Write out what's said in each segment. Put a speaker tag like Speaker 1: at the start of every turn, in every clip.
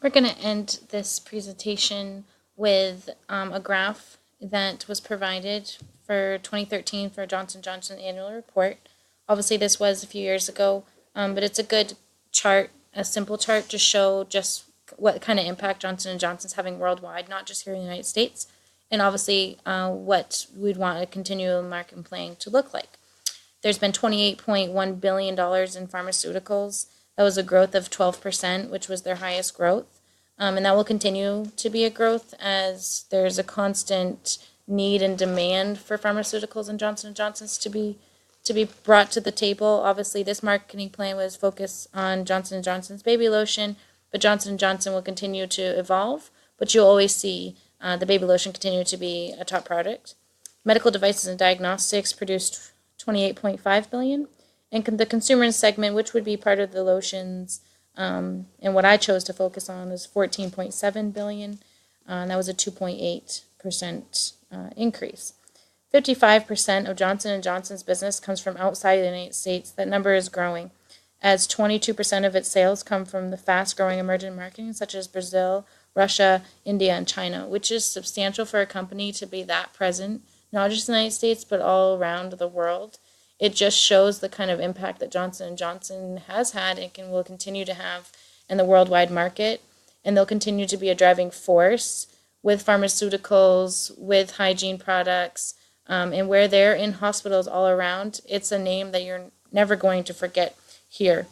Speaker 1: We're going to end this presentation with a graph that was provided for 2013 for Johnson & Johnson annual report. Obviously, this was a few years ago, but it's a good chart, a simple chart to show just what kind of impact Johnson & Johnson's having worldwide, not just here in the United States, and obviously what we'd want a continual market playing to look like. There's been $28.1 billion in pharmaceuticals. That was a growth of 12%, which was their highest growth. And that will continue to be a growth as there's a constant need and demand for pharmaceuticals and Johnson & Johnson's to be brought to the table. Obviously, this marketing plan was focused on Johnson & Johnson's baby lotion, but Johnson & Johnson will continue to evolve, but you'll always see the baby lotion continue to be a top product. Medical devices and diagnostics produced 28.5 billion, and the consumer segment, which would be part of the lotions, and what I chose to focus on is 14.7 billion, and that was a 2.8% increase. 55% of Johnson & Johnson's business comes from outside the United States. That number is growing, as 22% of its sales come from the fast-growing emerging markets such as Brazil, Russia, India, and China, which is substantial for a company to be that present, not just in the United States, but all around the world. It just shows the kind of impact that Johnson & Johnson has had and will continue to have in the worldwide market, and they'll continue to be a driving force with pharmaceuticals, with hygiene products, and where they're in hospitals all around. It's a name that you're never going to forget here.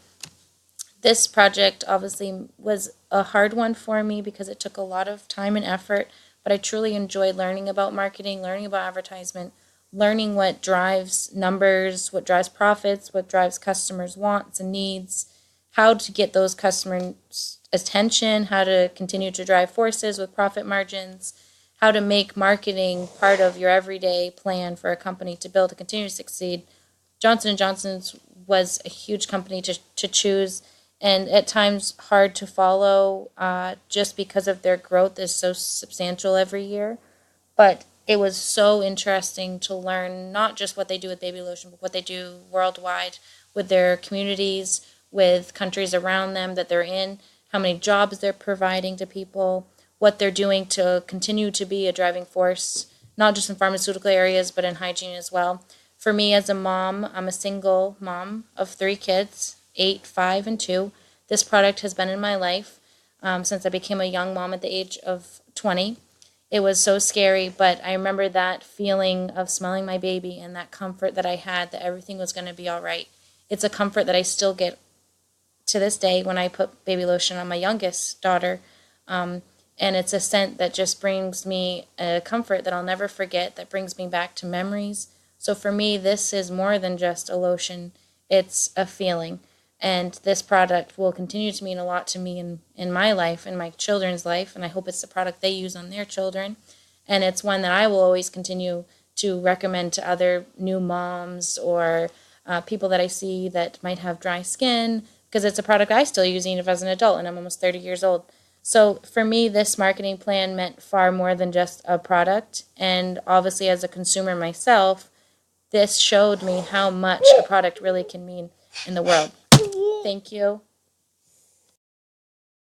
Speaker 1: This project obviously was a hard one for me because it took a lot of time and effort, but I truly enjoyed learning about marketing, learning about advertisement, learning what drives numbers, what drives profits, what drives customers' wants and needs, how to get those customers' attention, how to continue to drive forces with profit margins, how to make marketing part of your everyday plan for a company to build and continue to succeed. Johnson & Johnson's was a huge company to choose, and at times hard to follow just because of their growth is so substantial every year. But it was so interesting to learn not just what they do with baby lotion, but what they do worldwide with their communities, with countries around them that they're in, how many jobs they're providing to people, what they're doing to continue to be a driving force, not just in pharmaceutical areas, but in hygiene as well. For me as a mom, I'm a single mom of 3 kids, 8, 5, and 2. This product has been in my life since I became a young mom at the age of 20. It was so scary, but I remember that feeling of smelling my baby and that comfort that I had that everything was going to be all right. It's a comfort that I still get to this day when I put baby lotion on my youngest daughter. And it's a scent that just brings me a comfort that I'll never forget, that brings me back to memories. So for me, this is more than just a lotion. It's a feeling. And this product will continue to mean a lot to me in my life, in my children's life, and I hope it's the product they use on their children. And it's one that I will always continue to recommend to other new moms or people that I see that might have dry skin, because it's a product I still use even as an adult, and I'm almost 30 years old. So for me, this marketing plan meant far more than just a product. And obviously, as a consumer myself, this showed me how much a product really can mean in the world. Thank you.